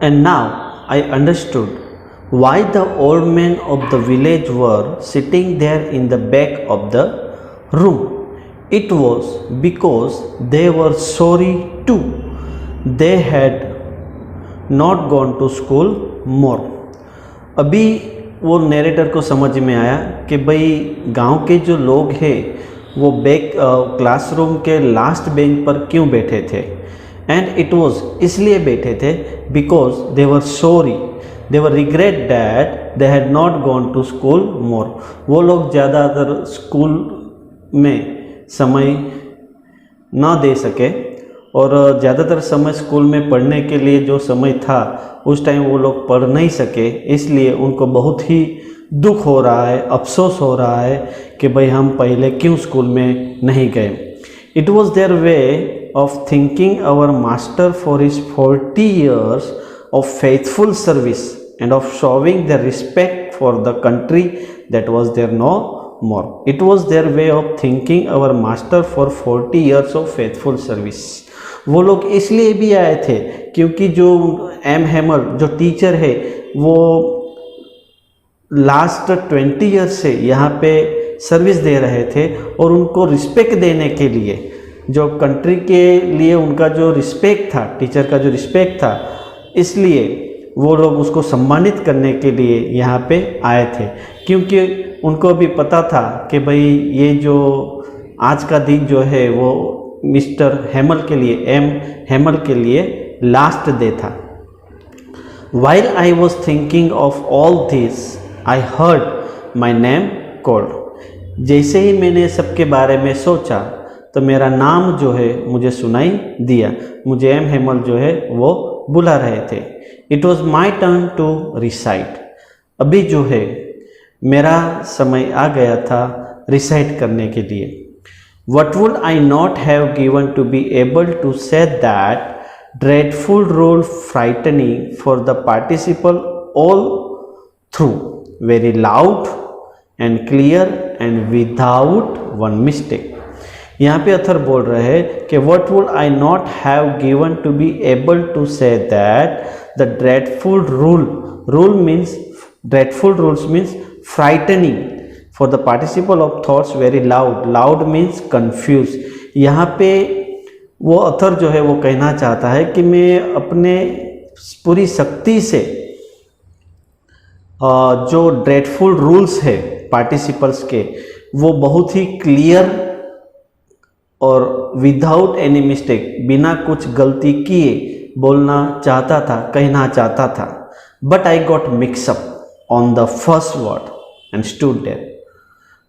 And now I understood why the old men of the village were sitting there in the back of the room. It was because they were sorry too. They had not gone to school more. अभी वो narrator को समझ में आया कि भाई गांव के जो लोग हैं वो बैक क्लासरूम के लास्ट बेंच पर क्यों बैठे थे. एंड इट वॉज इसलिए बैठे थे because they were sorry, they were regret that they had not gone to school more. वो लोग ज़्यादातर स्कूल में समय ना दे सके और ज़्यादातर समय स्कूल में पढ़ने के लिए जो समय था उस टाइम वो लोग पढ़ नहीं सके, इसलिए उनको बहुत ही दुख हो रहा है, अफसोस हो रहा है कि भाई हम पहले क्यों स्कूल में नहीं गए. It was their way of thanking our master for his 40 years of faithful service and of showing their respect for the country that was there no more. It was their way of thanking our master for 40 years of faithful service. वो लोग इसलिए भी आए थे क्योंकि जो M Hemal जो teacher है वो लास्ट 20 ईयर्स से यहाँ पे सर्विस दे रहे थे और उनको रिस्पेक्ट देने के लिए, जो कंट्री के लिए उनका जो रिस्पेक्ट था, टीचर का जो रिस्पेक्ट था, इसलिए वो लोग उसको सम्मानित करने के लिए यहाँ पे आए थे. क्योंकि उनको भी पता था कि भाई ये जो आज का दिन जो है वो मिस्टर हेमल के लिए, एम हेमल के लिए लास्ट डे था. While I was thinking of all this, I heard my name called. जैसे ही मैंने सबके बारे में सोचा तो मेरा नाम जो है मुझे सुनाई दिया. मुझे एम हेमल जो है वो बुला रहे थे. It was my turn to recite. अभी जो है मेरा समय आ गया था रिसाइट करने के लिए. What would I not have given to be able to say that dreadful rule frightening for the participle all through, very loud and clear and without one mistake. यहाँ पे अथर बोल रहे हैं कि what would I not have given to be able to say that the dreadful rule means, dreadful rules means frightening for the participle of thoughts, very loud, loud means confuse. यहाँ पे वो अथर जो है वो कहना चाहता है कि मैं अपने पूरी शक्ति से जो ड्रेडफुल रूल्स है पार्टिसिपल्स के वो बहुत ही क्लियर और विदाउट एनी मिस्टेक, बिना कुछ गलती किए बोलना चाहता था, कहना चाहता था. But I got mix up on the first word and stood there.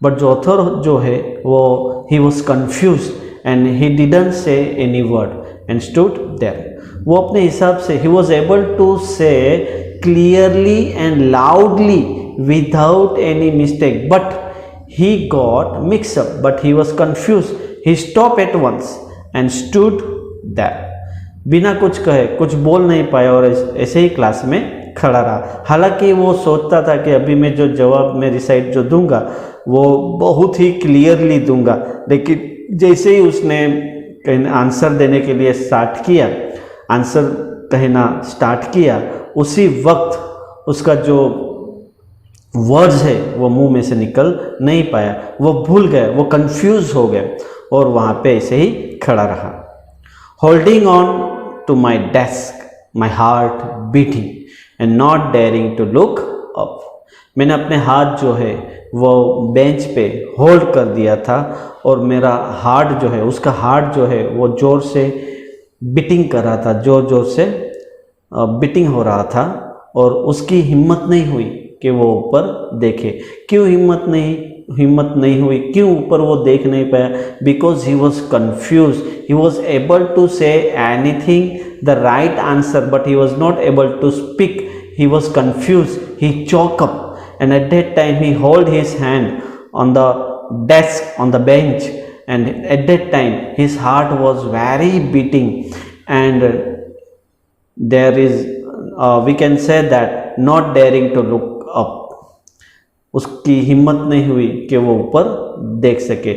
But जो ऑथर जो है वो he was confuse and he didn't say any word and stood there. वो अपने हिसाब से he was able to say clearly and loudly without any mistake, but he got mixed up, but he was confused. He stopped at once and stood there. बिना कुछ कहे कुछ बोल नहीं पाया और ऐसे ही क्लास में खड़ा रहा. हालांकि वो सोचता था कि अभी मैं जो जवाब में रिसाइट जो दूंगा वो बहुत ही क्लियरली दूंगा, लेकिन जैसे ही उसने आंसर देने के लिए स्टार्ट किया, आंसर कहना स्टार्ट किया, उसी वक्त उसका जो वर्ड्स है वो मुंह में से निकल नहीं पाया. वो भूल गए, वो कंफ्यूज हो गए और वहाँ पे ऐसे ही खड़ा रहा. Holding on to my desk, my heart beating and not daring to look up. मैंने अपने हाथ जो है वो बेंच पे होल्ड कर दिया था और मेरा हार्ट जो है, उसका हार्ट जो है वो ज़ोर से बीटिंग कर रहा था, ज़ोर ज़ोर से बीटिंग हो रहा था और उसकी हिम्मत नहीं हुई कि वो ऊपर देखे. क्यों हिम्मत नहीं हुई, क्यों ऊपर वो देख नहीं पाया? Because he was confuse. He was able to say anything the right answer but he was not able to speak. He was confuse. He choke up and at that time he hold his hand on the desk, on the bench, and at that time his heart was very beating and there is we can say that not daring to look up. उसकी हिम्मत नहीं हुई कि वो ऊपर देख सके.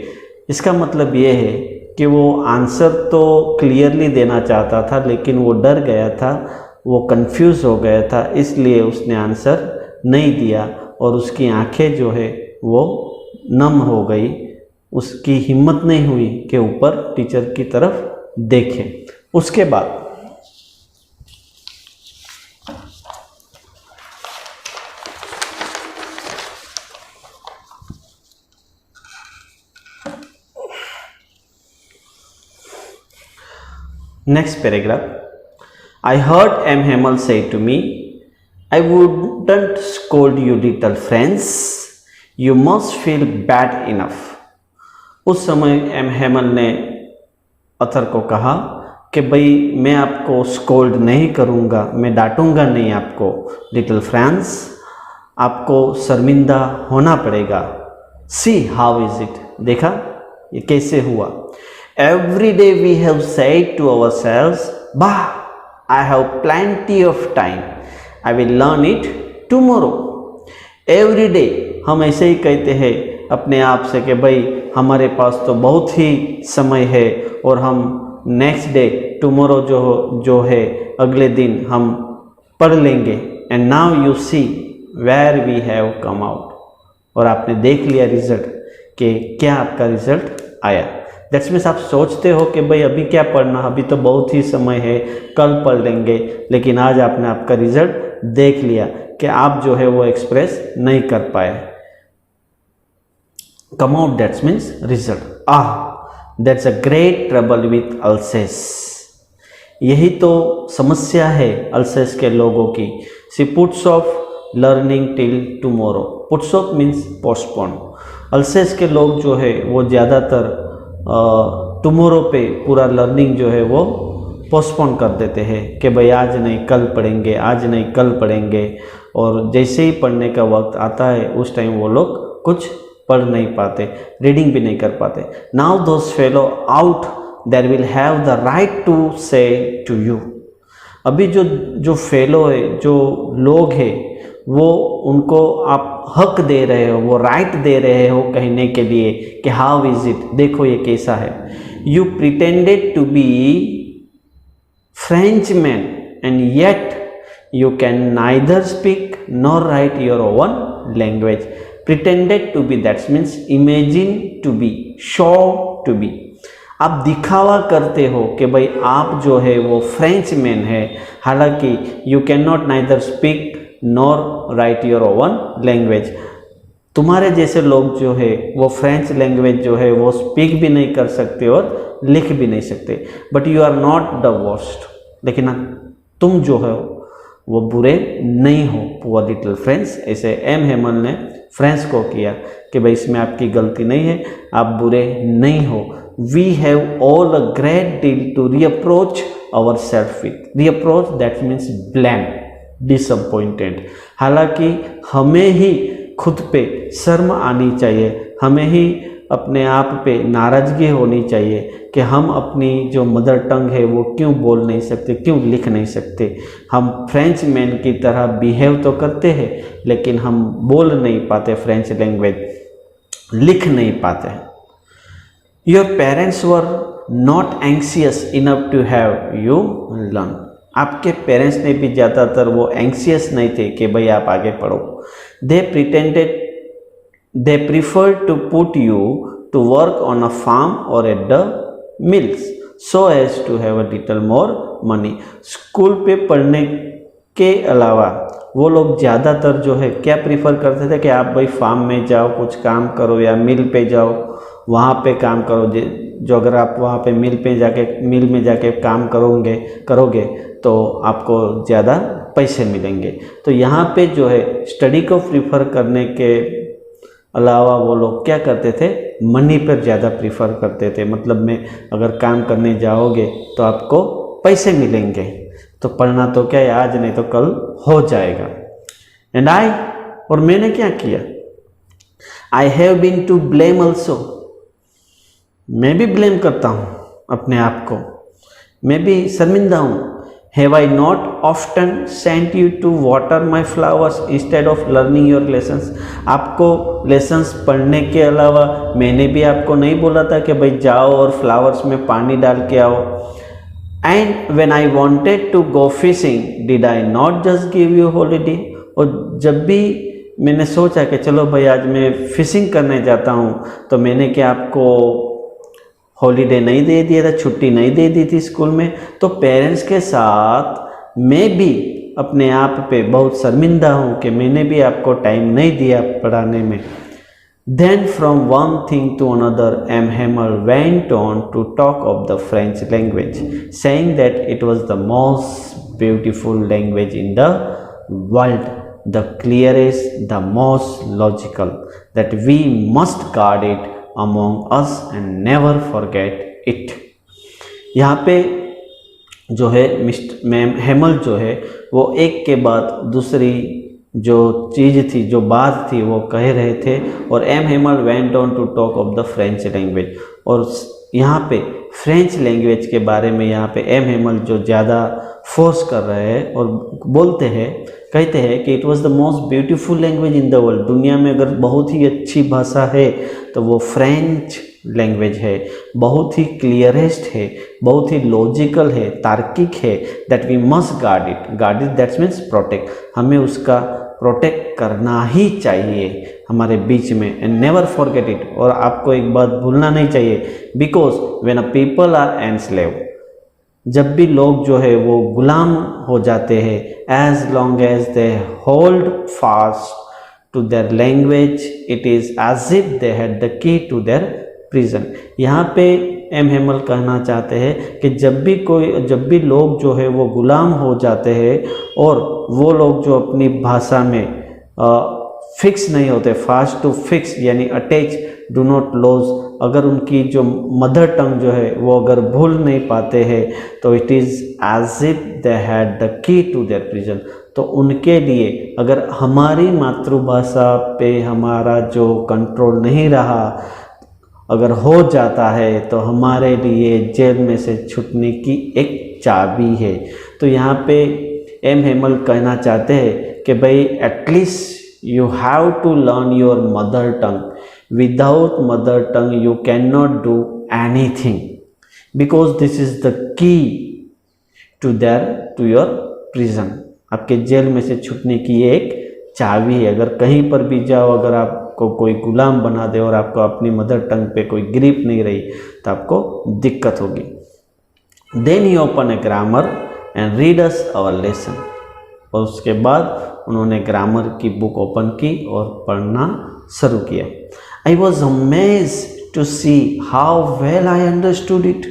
इसका मतलब ये है कि वो आंसर तो क्लियरली देना चाहता था लेकिन वो डर गया था वो कंफ्यूज हो गया था, इसलिए उसने आंसर नहीं दिया और उसकी आंखें जो है वो नम हो गई, उसकी हिम्मत नहीं हुई कि ऊपर टीचर की तरफ देखे। उसके बाद next paragraph, I heard M. Hemal say to me, I wouldn't scold you little friends, you must feel bad enough. उस समय एम हेमल ने अथर को कहा कि भाई मैं आपको स्कोल्ड नहीं करूँगा, मैं डांटूंगा नहीं आपको, लिटिल फ्रेंड्स आपको शर्मिंदा होना पड़ेगा। सी हाउ इज इट, देखा ये कैसे हुआ। Every day we have said to ourselves, वाह I have plenty of time, I will learn it tomorrow. Every day हम ऐसे ही कहते हैं अपने आप से कि भाई हमारे पास तो बहुत ही समय है और हम नेक्स्ट डे टुमारो जो है अगले दिन हम पढ़ लेंगे। And now you see where we have come out, और आपने देख लिया रिजल्ट कि क्या आपका रिजल्ट आया। दैट्स मीन्स आप सोचते हो कि भाई अभी क्या पढ़ना, अभी तो बहुत ही समय है, कल पढ़ लेंगे, लेकिन आज आपने आपका रिजल्ट देख लिया कि आप जो है वो एक्सप्रेस नहीं कर पाए। Come out that's means result. That's a great trouble with Alsace, यही तो समस्या है अल्सेस के लोगों की। She puts off learning till tomorrow, puts off means postpone. Alsace के लोग जो है वो ज़्यादातर टुमारो पे पूरा लर्निंग जो है वो पोस्टपोन कर देते हैं कि भाई आज नहीं कल पढ़ेंगे, आज नहीं कल पढ़ेंगे, और जैसे ही पढ़ने का वक्त आता है उस टाइम वो लोग कुछ पढ़ नहीं पाते, रीडिंग भी नहीं कर पाते। Now those fellow out there will have the right to say to you, अभी जो फेलो है, जो लोग हैं, वो उनको आप हक दे रहे हो, वो राइट दे रहे हो कहने के लिए कि हाउ इज इट, देखो ये कैसा है। You pretended to be Frenchman and yet you can neither speak nor write your own language. Pretended to be that's means imagine to be, show to be. आप दिखावा करते हो कि भाई आप जो है वो फ्रेंच मैन है, हालांकि you can not neither speak nor write your own language. तुम्हारे जैसे लोग जो है वो फ्रेंच लैंग्वेज जो है वो स्पीक भी नहीं कर सकते और लिख भी नहीं सकते, but you are not the worst, लेकिन तुम जो है वो बुरे नहीं हो। पुअर लिटिल फ्रेंड्स, ऐसे एम हेमल ने फ्रेंड्स को किया कि भाई इसमें आपकी गलती नहीं है, आप बुरे नहीं हो। We have all a great deal to reproach our self with. Reproach that means blame, disappointed. हालांकि हमें ही खुद पे शर्म आनी चाहिए, हमें ही अपने आप पे नाराज़गी होनी चाहिए कि हम अपनी जो मदर टंग है वो क्यों बोल नहीं सकते, क्यों लिख नहीं सकते। हम फ्रेंच मैन की तरह बिहेव तो करते हैं, लेकिन हम बोल नहीं पाते फ्रेंच लैंग्वेज, लिख नहीं पाते हैं। Your parents were not anxious enough to have you learn. आपके पेरेंट्स ने भी ज़्यादातर वो एंक्सियस नहीं थे कि भाई आप आगे पढ़ो। They prefer to put you to work on a farm or at the mills so as to have a little more money. School पे पढ़ने के अलावा वो लोग ज़्यादातर जो है क्या प्रीफर करते थे कि आप भाई फार्म में जाओ, कुछ काम करो, या मिल पे जाओ, वहाँ पे काम करो। जो अगर आप वहाँ पे मिल में जाके काम करोगे तो आपको ज़्यादा पैसे मिलेंगे। तो यहाँ पे जो है स्टडी को प्रीफर करने के अलावा वो लोग क्या करते थे, मनी पर ज़्यादा प्रीफर करते थे। मतलब में अगर काम करने जाओगे तो आपको पैसे मिलेंगे, तो पढ़ना तो क्या है, आज नहीं तो कल हो जाएगा। एंड और मैंने क्या किया, I have been to blame also. मैं भी ब्लेम करता हूँ अपने आप को, मैं भी शर्मिंदा हूँ। Have I not often sent you to water my flowers instead of learning your lessons. आपको लेसन्स पढ़ने के अलावा मैंने भी आपको नहीं बोला था कि भाई जाओ और फ्लावर्स में पानी डाल के आओ। And when I wanted to go fishing did I not just give you holiday, और जब भी मैंने सोचा कि चलो भाई आज मैं फिशिंग करने जाता हूँ, तो मैंने क्या आपको हॉलीडे नहीं दे दिया था, छुट्टी नहीं दे दी थी स्कूल में। तो पेरेंट्स के साथ मैं भी अपने आप पे बहुत शर्मिंदा हूँ कि मैंने भी आपको टाइम नहीं दिया पढ़ाने में। Then from one thing to another, M. Hamel went on to talk of the French language, saying that it was the most beautiful language in the world, the clearest, the most logical, that we must guard it among us and never forget it. यहाँ पे जो है mister ma'am Hemal जो है वो एक के बाद दूसरी जो चीज़ थी, जो बात थी, वो कह रहे थे। और M Hamel went on to talk of the French language, और यहाँ पे फ्रेंच लैंग्वेज के बारे में यहाँ पे एम हेमल जो ज़्यादा फोर्स कर रहे हैं और बोलते हैं, कहते हैं कि it was the most beautiful language in the world. दुनिया में अगर बहुत ही अच्छी भाषा है तो वो फ्रेंच लैंग्वेज है, बहुत ही क्लियरेस्ट है, बहुत ही लॉजिकल है, तार्किक है, that we must guard it that's means protect, हमें उसका प्रोटेक्ट करना ही चाहिए हमारे बीच में, एंड नेवर फॉरगेट इट, और आपको एक बात भूलना नहीं चाहिए, because when a people are enslave, जब भी लोग जो है वो गुलाम हो जाते हैं, as long as they hold fast to their language it is as if they had the key to their prison. यहाँ पे एम हेमल कहना चाहते हैं कि जब भी लोग जो है वो गुलाम हो जाते हैं और वो लोग जो अपनी भाषा में फिक्स नहीं होते, फास्ट टू फिक्स यानी अटैच, डू नॉट लॉज, अगर उनकी जो मदर टंग जो है वो अगर भूल नहीं पाते हैं तो it is as if they had the key to their prison. तो उनके लिए अगर हमारी मातृभाषा पे हमारा जो कंट्रोल नहीं रहा, अगर हो जाता है, तो हमारे लिए जेल में से छूटने की एक चाबी है। तो यहाँ पे एम हेमल कहना चाहते हैं कि भाई at least you have to learn your mother tongue, without mother tongue you can not do anything, because this is the key to your prison. आपके जेल में से छूटने की एक चाबी है। अगर कहीं पर भी जाओ, अगर आपको कोई गुलाम बना दे और आपको अपनी मदर टंग पे कोई ग्रिप नहीं रही तो आपको दिक्कत होगी। Then he open a grammar and read us our lesson, और उसके बाद उन्होंने ग्रामर की बुक ओपन की और पढ़ना शुरू किया। I was amazed to see how well I understood it.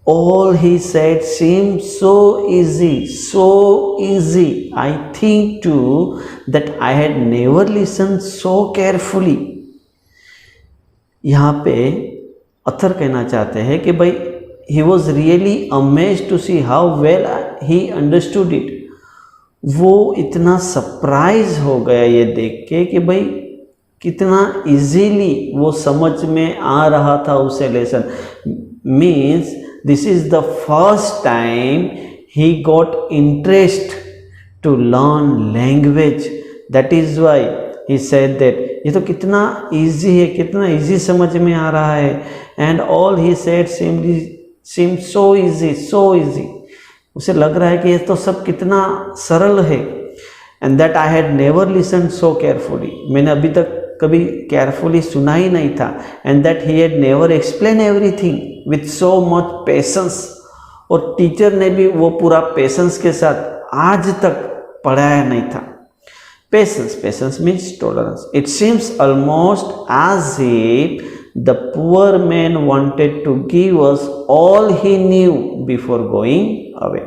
All he said seemed so easy. I think too that I had never listened so carefully. यहाँ पे अथर कहना चाहते हैं कि भाई he was really amazed to see how well he understood it. वो इतना surprise हो गया ये देख के कि भाई कितना इजीली वो समझ में आ रहा था उसे lesson. Means this is the first time he got interest to learn language. That is why he said that ये तो कितना easy है, कितना easy समझ में आ रहा है, and all he said seemed so easy. उसे लग रहा है कि ये तो सब कितना सरल है, and that I had never listened so carefully, मैंने अभी तक कभी केयरफुली सुना ही नहीं था, and that he had never explained everything with so much patience, और टीचर ने भी वो पूरा पेशेंस के साथ आज तक पढ़ाया नहीं था। Patience means tolerance. It seems almost as if the poor man wanted to give us all he knew before going away.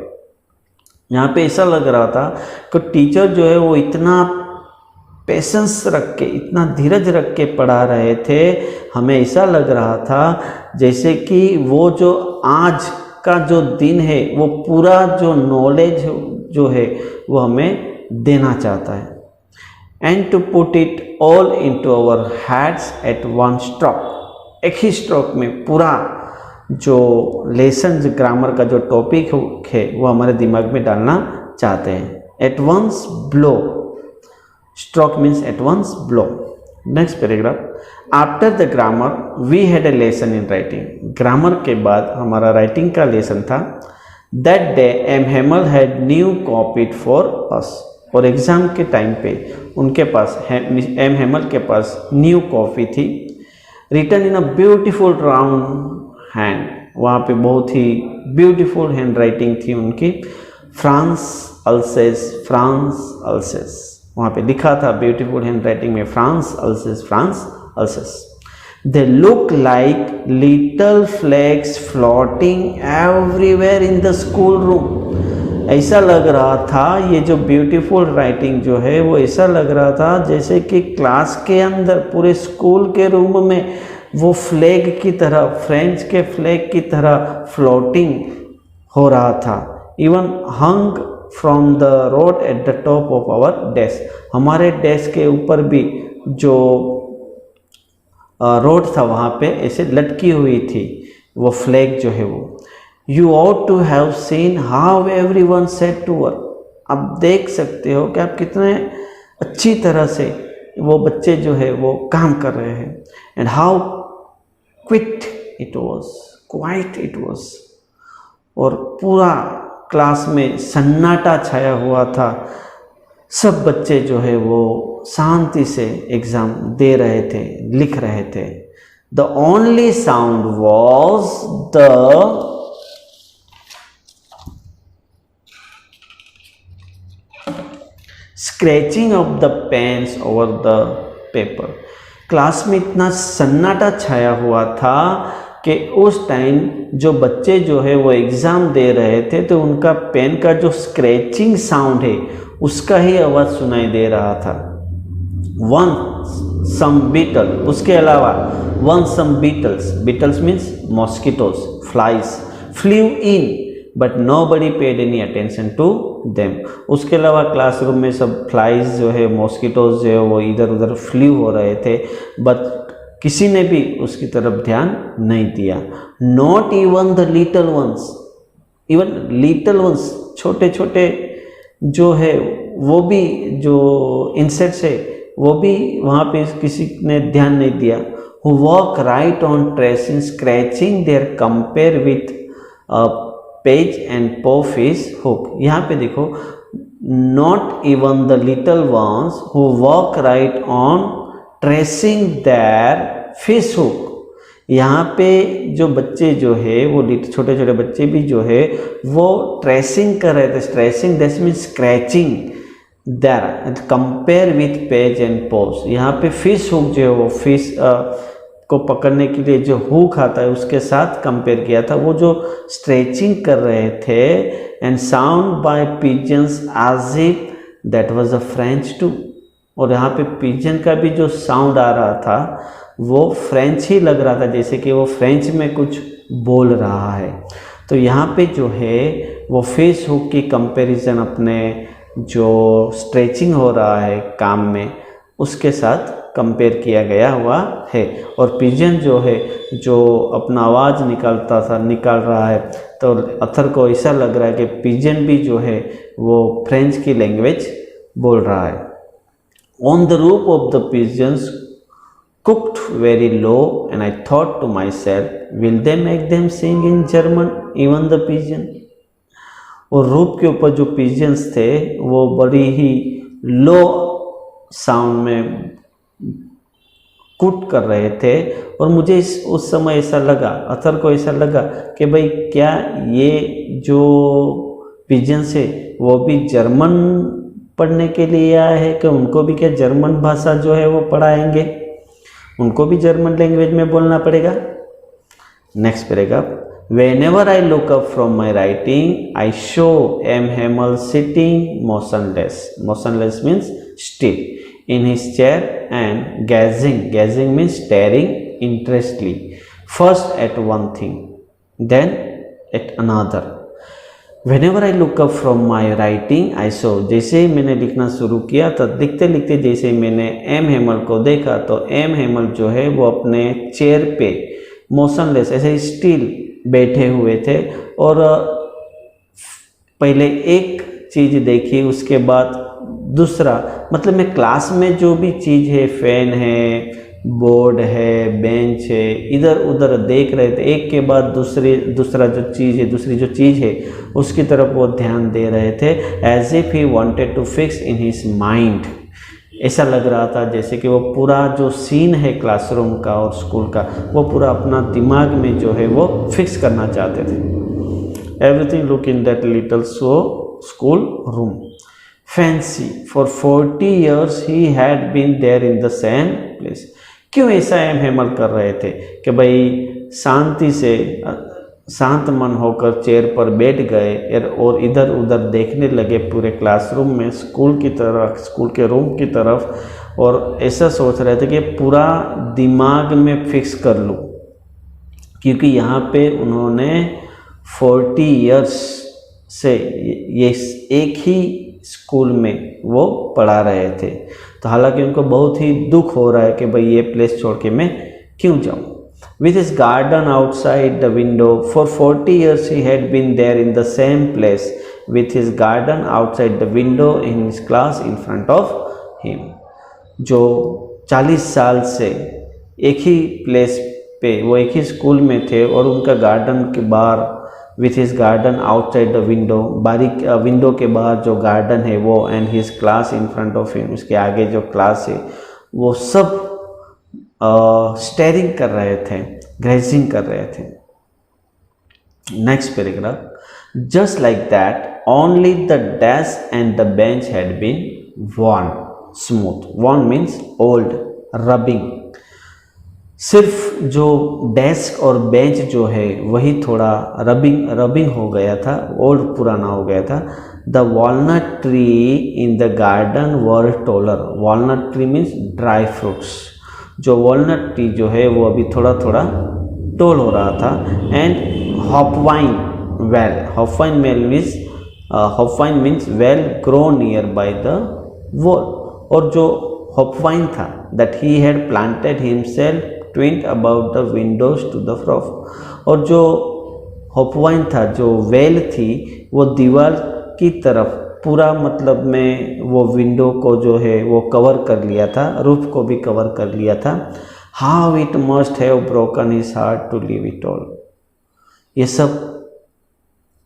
यहाँ पे ऐसा लग रहा था कि टीचर जो है वो इतना पेशेंस रख के, इतना धीरज रख के पढ़ा रहे थे, हमें ऐसा लग रहा था जैसे कि वो जो आज का जो दिन है वो पूरा जो नॉलेज जो है वो हमें देना चाहता है। And to put it all into our heads at one stroke, एक ही स्ट्रोक में पूरा जो लेसन ग्रामर का जो टॉपिक है वो हमारे दिमाग में डालना चाहते हैं। At once blow, stroke means at once blow, next paragraph, after the grammar we had a lesson in writing. Grammar के बाद हमारा राइटिंग का लेसन था। That day M Hamel had new copied for us. और exam के time पे उनके पास M Hamel के पास न्यू कॉपी थी, written in a beautiful round hand. वहाँ पे बहुत ही ब्यूटीफुल हैंड राइटिंग थी उनकी। फ्रांस अल्सेस वहाँ पे लिखा था ब्यूटीफुल हैंड राइटिंग में, France अल्सेस। They look like little flags floating everywhere in the school room. ऐसा लग रहा था, ये जो ब्यूटीफुल राइटिंग जो है वो ऐसा लग रहा था जैसे कि क्लास के अंदर पूरे स्कूल के रूम में वो फ्लैग की तरह, फ्रेंच के फ्लैग की तरह फ्लोटिंग हो रहा था। Even hung from the rod at the top of our desk. हमारे डेस्क के ऊपर भी जो रोड था वहाँ पे ऐसे लटकी हुई थी वो फ्लैग जो है वो। You ought to have seen how everyone set to work. आप देख सकते हो कि आप कितने अच्छी तरह से वो बच्चे जो है वो काम कर रहे हैं। And how quite it was. और पूरा क्लास में सन्नाटा छाया हुआ था। सब बच्चे जो है वो शांति से एग्ज़ाम दे रहे थे, लिख रहे थे। The only sound was the scratching of the pens over the paper. Class में इतना सन्नाटा छाया हुआ था कि उस टाइम जो बच्चे जो है वो एग्ज़ाम दे रहे थे तो उनका पेन का जो स्क्रैचिंग साउंड है उसका ही आवाज़ सुनाई दे रहा था। वन सम बीटल, उसके अलावा once some beetles means mosquitoes, flies flew in but nobody paid any attention to them. उसके अलावा क्लासरूम में सब फ्लाइज जो है, मॉस्किटोज जो है वो इधर उधर फ्ल्यू हो रहे थे, बट किसी ने भी उसकी तरफ ध्यान नहीं दिया। Not even the little ones, even little ones छोटे छोटे जो है वो भी जो इंसेक्ट्स है वो भी वहाँ पे किसी ने ध्यान नहीं दिया। Who walk right on tracing scratching their compare with page and पो फिश हुक। यहाँ पे देखो, not even the little ones who walk right on tracing their fish hook. यहाँ पे जो बच्चे जो है वो छोटे छोटे बच्चे भी जो है वो ट्रेसिंग कर रहे थे। Tracing that means scratching their compare with page and pose. यहाँ पे फिश हुक जो है वो फिश को पकड़ने के लिए जो हुक आता है उसके साथ कंपेयर किया था। वो जो स्ट्रेचिंग कर रहे थे। And sound by pigeons as if that was a French too. और यहाँ पे पिजन का भी जो साउंड आ रहा था वो फ्रेंच ही लग रहा था, जैसे कि वो फ्रेंच में कुछ बोल रहा है। तो यहाँ पे जो है वो फिश हुक की कंपैरिजन अपने जो स्ट्रेचिंग हो रहा है काम में उसके साथ कंपेयर किया गया हुआ है। और पिजन जो है जो अपना आवाज़ निकाल रहा है, तो अथर को ऐसा लग रहा है कि पिजन भी जो है वो फ्रेंच की लैंग्वेज बोल रहा है। On the roof of the pigeons cooked very low, and I thought to myself, will they make them sing in German, even the pigeon? और रूफ के ऊपर जो पिजन्स थे वो बड़ी ही लो साउंड में कुट कर रहे थे। और मुझे उस समय ऐसा लगा, अथर को ऐसा लगा कि भाई क्या ये जो पिजन्स है वो भी जर्मन पढ़ने के लिए आया है, कि उनको भी क्या जर्मन भाषा जो है वो पढ़ाएंगे, उनको भी जर्मन लैंग्वेज में बोलना पड़ेगा। Next paragraph, whenever I look up from my writing I show M. Hamel sitting motionless means still in his chair and gazing means staring interestedly, first at one thing then at another. Whenever I look up from my writing I saw, जैसे ही मैंने लिखना शुरू किया तो लिखते लिखते जैसे मैंने एम हेमल को देखा तो एम हेमल जो है वो अपने चेयर पे मोशनलेस ऐसे स्टिल बैठे हुए थे। और पहले एक चीज़ देखी, उसके बाद दूसरा मतलब मैं क्लास में जो भी चीज़ है, फैन है, बोर्ड है, बेंच है, इधर उधर देख रहे थे, एक के बाद दूसरा जो चीज़ है, दूसरी जो चीज़ है उसकी तरफ वो ध्यान दे रहे थे। As if he wanted to fix in his mind, ऐसा लग रहा था जैसे कि वो पूरा जो सीन है क्लासरूम का और स्कूल का, वो पूरा अपना दिमाग में जो है वो फिक्स करना चाहते थे। Everything look in that little school room fancy for 40 years he had been there in the same place. क्यों ऐसा एम हेमल कर रहे थे कि भाई शांति से शांत मन होकर चेयर पर बैठ गए और इधर उधर देखने लगे पूरे क्लासरूम में, स्कूल की तरफ, स्कूल के रूम की तरफ, और ऐसा सोच रहे थे कि पूरा दिमाग में फिक्स कर लूँ, क्योंकि यहाँ पे उन्होंने 40 years से ये एक ही स्कूल में वो पढ़ा रहे थे। तो हालांकि उनको बहुत ही दुख हो रहा है कि भाई ये प्लेस छोड़ के मैं क्यों जाऊँ। With his garden outside the window, for 40 years he had been there in the same place, with his garden outside the window in his class in front of him. जो 40 साल से एक ही प्लेस पे, वो एक ही स्कूल में थे और उनका गार्डन के बाहर, with his garden outside the window, बारीक विंडो के बाहर जो गार्डन है वो, and his class in front of him, उसके आगे जो क्लास है वो सब स्टेरिंग कर रहे थे, ग्रेजिंग कर रहे थे। Next paragraph, just like that only the desk and the bench had been worn smooth. worn means old, rubbing. सिर्फ जो डेस्क और बेंच जो है वही थोड़ा रबिंग हो गया था, ओल्ड, पुराना हो गया था। The walnut tree in the garden were taller. Walnut tree means dry fruits. जो वॉलनट ट्री जो है वो अभी थोड़ा थोड़ा टोल हो रहा था। And hopvine well, hopvine means well grow near by the wall. और जो हॉपवाइन था that he had planted himself twined about the windows to the roof. और जो हॉपवाइन था, जो वेल थी, वो दीवार की तरफ पूरा, मतलब में वो विंडो को जो है वो कवर कर लिया था, रूफ को भी कवर कर लिया था। How it must have broken his heart to leave it all. ये सब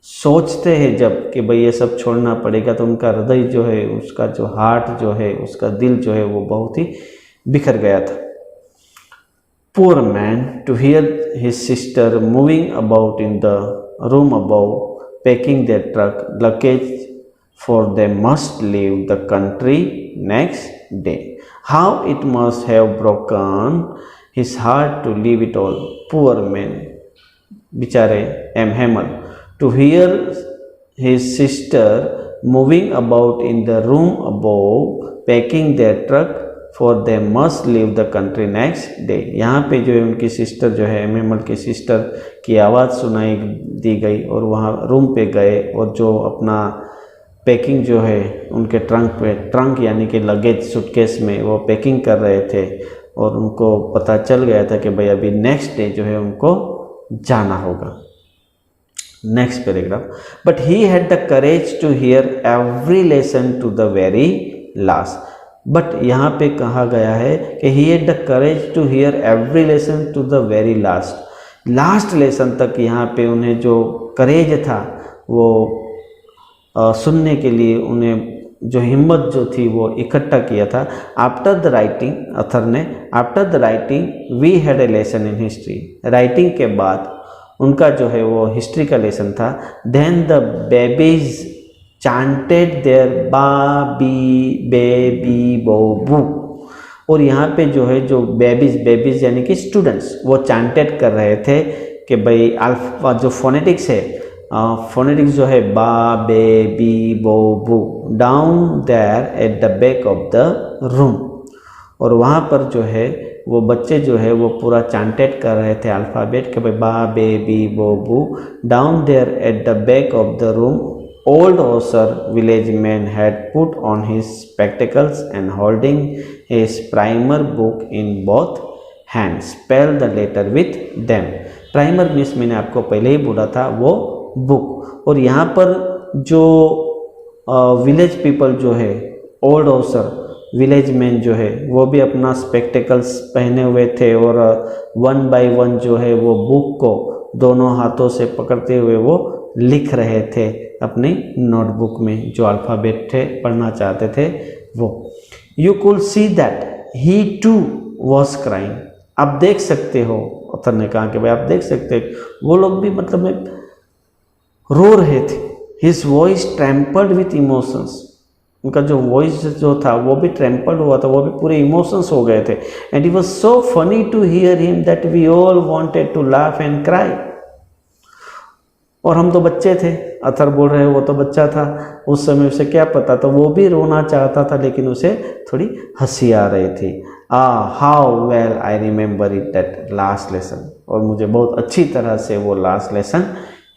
सोचते हैं जब कि भाई ये सब छोड़ना पड़ेगा, तो उनका हृदय जो है, उसका जो हार्ट जो है, उसका दिल जो है वो बहुत ही बिखर गया था। Poor man, to hear his sister moving about in the room above, packing their truck luggage, for they must leave the country next day. How it must have broken his heart to leave it all. Poor man, बिचारे M Hemal, to hear his sister moving about in the room above, packing their truck, for they must leave the country next day. यहाँ पे जो है उनकी sister जो है, M Hemal की sister की आवाज़ सुनाई दी गई और वहाँ रूम पे गए और जो अपना पैकिंग जो है उनके ट्रंक यानी कि लगेज सूटकेस में वो पैकिंग कर रहे थे, और उनको पता चल गया था कि भाई अभी नेक्स्ट डे जो है उनको जाना होगा। Next paragraph, but he had the courage to hear every lesson to the very last. But यहाँ पे कहा गया है कि he had the courage to hear every lesson to the very last lesson तक यहाँ पे उन्हें जो करेज था वो सुनने के लिए उन्हें जो हिम्मत जो थी वो इकट्ठा किया था। आफ्टर द राइटिंग, अथर ने, after the writing we had a lesson in history. Writing के बाद उनका जो है वो हिस्ट्री का लेसन था। Then the babies chanted their बाबी बेबी बोबू। और यहाँ पे जो है जो बेबीज यानी कि स्टूडेंट्स, वो चांटेड कर रहे थे कि भाई अल्फा जो फोनेटिक्स है, फोनेटिक्स जो है बा बेबी बोबू, down there at the back of the room. और वहाँ पर जो है वो बच्चे जो है वो पूरा चांटेड कर रहे थे अल्फ़ाबेट के भाई बा बेबी बोबू, down there at the back of the room. Old Osser village man had put on his spectacles and holding his primer book in both hands, spell the letter with them. Primer means मैंने आपको पहले ही बोला था वो book. और यहाँ पर जो विलेज पीपल जो है ओल्ड ऑफिसर विलेज मैन जो है वो भी अपना स्पेक्टेकल्स पहने हुए थे और वन बाय वन जो है वो बुक को दोनों हाथों से पकड़ते हुए वो लिख रहे थे अपनी नोटबुक में, जो अल्फ़ाबेट थे पढ़ना चाहते थे वो। You could see that he too was crying. आप देख सकते हो, ऑथर ने कहा कि भाई आप देख सकते हो वो लोग भी मतलब में रो रहे थे। His voice trampled with emotions, उनका जो वॉइस जो था वो भी ट्रैम्पल्ड हुआ था, वो भी पूरे इमोशंस हो गए थे। And it was so funny to hear him that we all wanted to laugh and cry. और हम तो बच्चे थे, अथर बोल रहे वो तो बच्चा था, उस समय उसे क्या पता, तो वो भी रोना चाहता था लेकिन उसे थोड़ी हंसी आ रही थी। How well I remember it that last lesson. और मुझे बहुत अच्छी तरह से वो लास्ट लेसन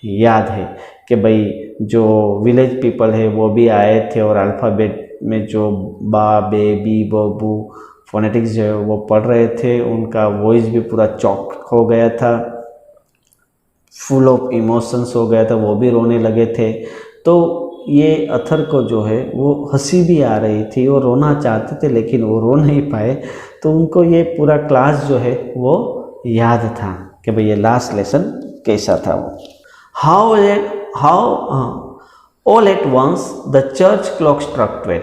याद है कि भाई जो विलेज पीपल है वो भी आए थे और अल्फ़ाबेट में जो बा बे बी बो बू फोनेटिक्स जो है वो पढ़ रहे थे, उनका वॉइस भी पूरा चौक हो गया था, फुल ऑफ इमोशंस हो गया था, वो भी रोने लगे थे। तो ये अथर को जो है वो हंसी भी आ रही थी और रोना चाहते थे लेकिन वो रो नहीं पाए। तो उनको ये पूरा क्लास जो है वो याद था कि भाई ये लास्ट लेसन कैसा था वो। How all at once the church clock struck 12।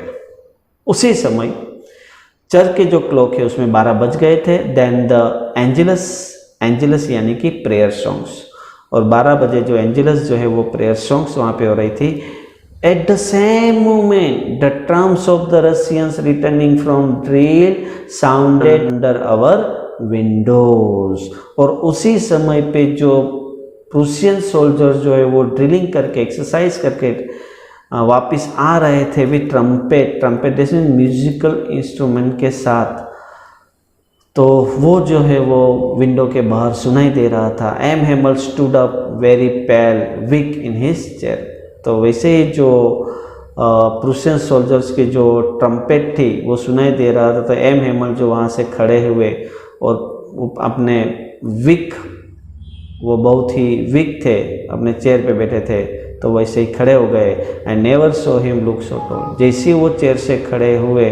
उसी समय चर्च के जो क्लॉक है उसमें 12 बज गए थे। देन द एंजेलस यानी कि प्रेयर सॉन्ग्स, और 12 बजे जो एंजेलस जो है वो प्रेयर सॉन्ग्स वहाँ पे हो रही थी। At the same moment the drums of the Russians returning from drill sounded under our windows. और उसी समय पे जो प्रूसियन सोल्जर्स जो है वो ड्रिलिंग करके एक्सरसाइज करके वापस आ रहे थे विद ट्रम्पेट जैसे म्यूजिकल इंस्ट्रूमेंट के साथ, तो वो जो है वो विंडो के बाहर सुनाई दे रहा था। M Hamel stood up very pale weak in his chair. तो वैसे ही जो प्रूसियन सोल्जर्स की जो ट्रम्पेट थी वो सुनाई दे रहा था, तो एम हेमल जो वहाँ से खड़े हुए और अपने वीक, वो बहुत ही वीक थे, अपने चेयर पे बैठे थे, तो वैसे ही खड़े हो गए। And never saw him look so tall. जैसे ही वो चेयर से खड़े हुए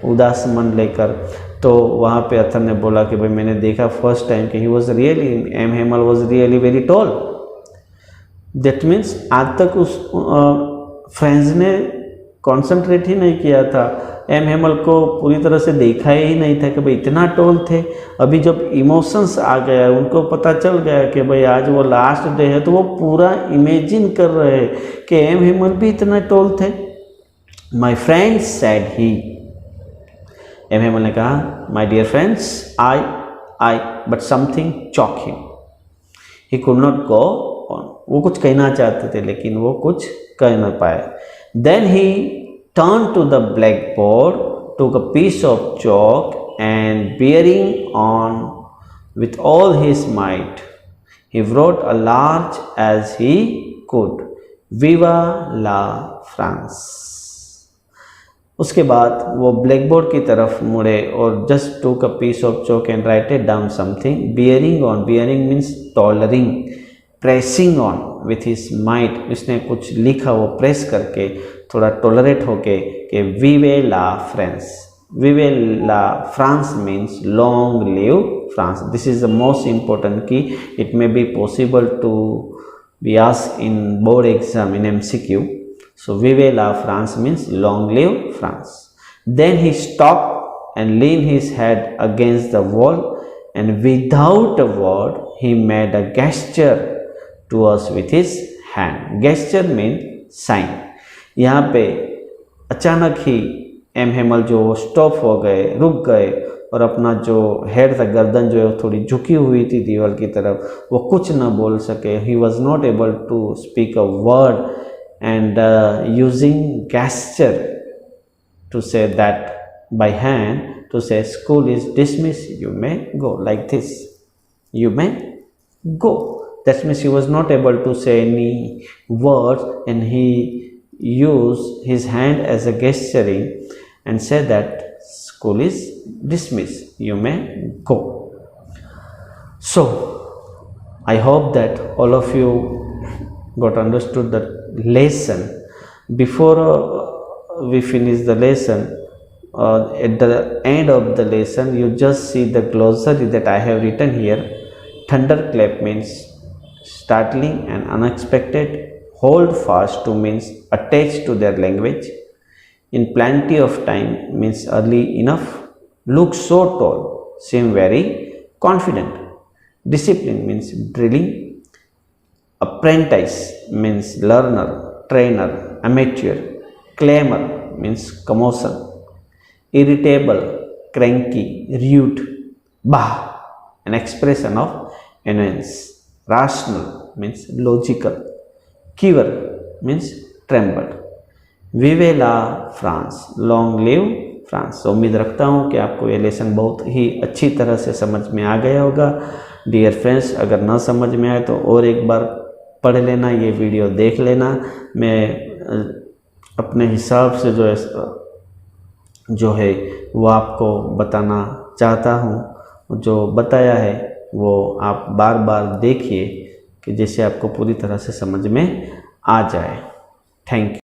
उदास मन लेकर, तो वहाँ पे अथर ने बोला कि भाई मैंने देखा फर्स्ट टाइम कि he was really, M Hamel was really very tall. That means आज तक उस फ्रेंड्स ने कॉन्सेंट्रेट ही नहीं किया था, एम हेमल को पूरी तरह से देखा ही नहीं था कि भाई इतना टॉल थे। अभी जब इमोशंस आ गया, उनको पता चल गया कि भाई आज वो लास्ट डे है, तो वो पूरा इमेजिन कर रहे हैं कि एम हेमल भी इतना टॉल थे। My friends said he, M Hamel ने कहा my dear friends I but something choke him, he could not go on. वो कुछ कहना चाहते थे लेकिन वो कुछ कह ना पाए। Then he turned to the blackboard, took a piece of chalk and bearing on with all his might, he wrote as large as he could, Viva la France। उसके बाद वो ब्लैकबोर्ड की तरफ मुड़े और just took a piece of chalk and write it down something, bearing on, bearing means tolerant, pressing on with his might, उसने कुछ लिखा वो प्रेस करके थोड़ा टॉलरेट होके कि vive la France. Vive la France means long live France. This is the most important की it may be possible to be asked in board exam in MCQ। So vive la France means long live France. Then he stop and lean his head against the wall and without a word he made a gesture to us with his hand. Gesture mean sign. यहाँ पे अचानक ही M Hemal जो stop हो गए, रुक गए, और अपना जो हेड था, गर्दन जो है थोड़ी झुकी हुई थी दीवार की तरफ, वो कुछ न बोल सके। He was not able to speak a word and using gesture to say that by hand to say school is dismiss, you may go, like this, you may go. That means he was not able to say any words, and he used his hand as a gesturing and said that school is dismissed, you may go. So I hope that all of you got understood the lesson. Before we finish the lesson, at the end of the lesson you just see the glossary that I have written here. Thunderclap means startling and unexpected. Hold fast to means attached to their language. In plenty of time means early enough. Look so tall, seem very confident. Discipline means drilling. Apprentice means learner, trainer, amateur. Clamor means commotion. Irritable, cranky, rude. Bah, an expression of annoyance. Rational means logical. Quiver means trembled. विवे la France, long live France. तो उम्मीद रखता हूँ कि आपको ये lesson बहुत ही अच्छी तरह से समझ में आ गया होगा। डियर फ्रेंड्स, अगर ना समझ में आए तो और एक बार पढ़ लेना, ये वीडियो देख लेना। मैं अपने हिसाब से जो है वो आपको बताना चाहता हूँ। जो बताया है वो आप बार बार देखिए कि जैसे आपको पूरी तरह से समझ में आ जाए। Thank you.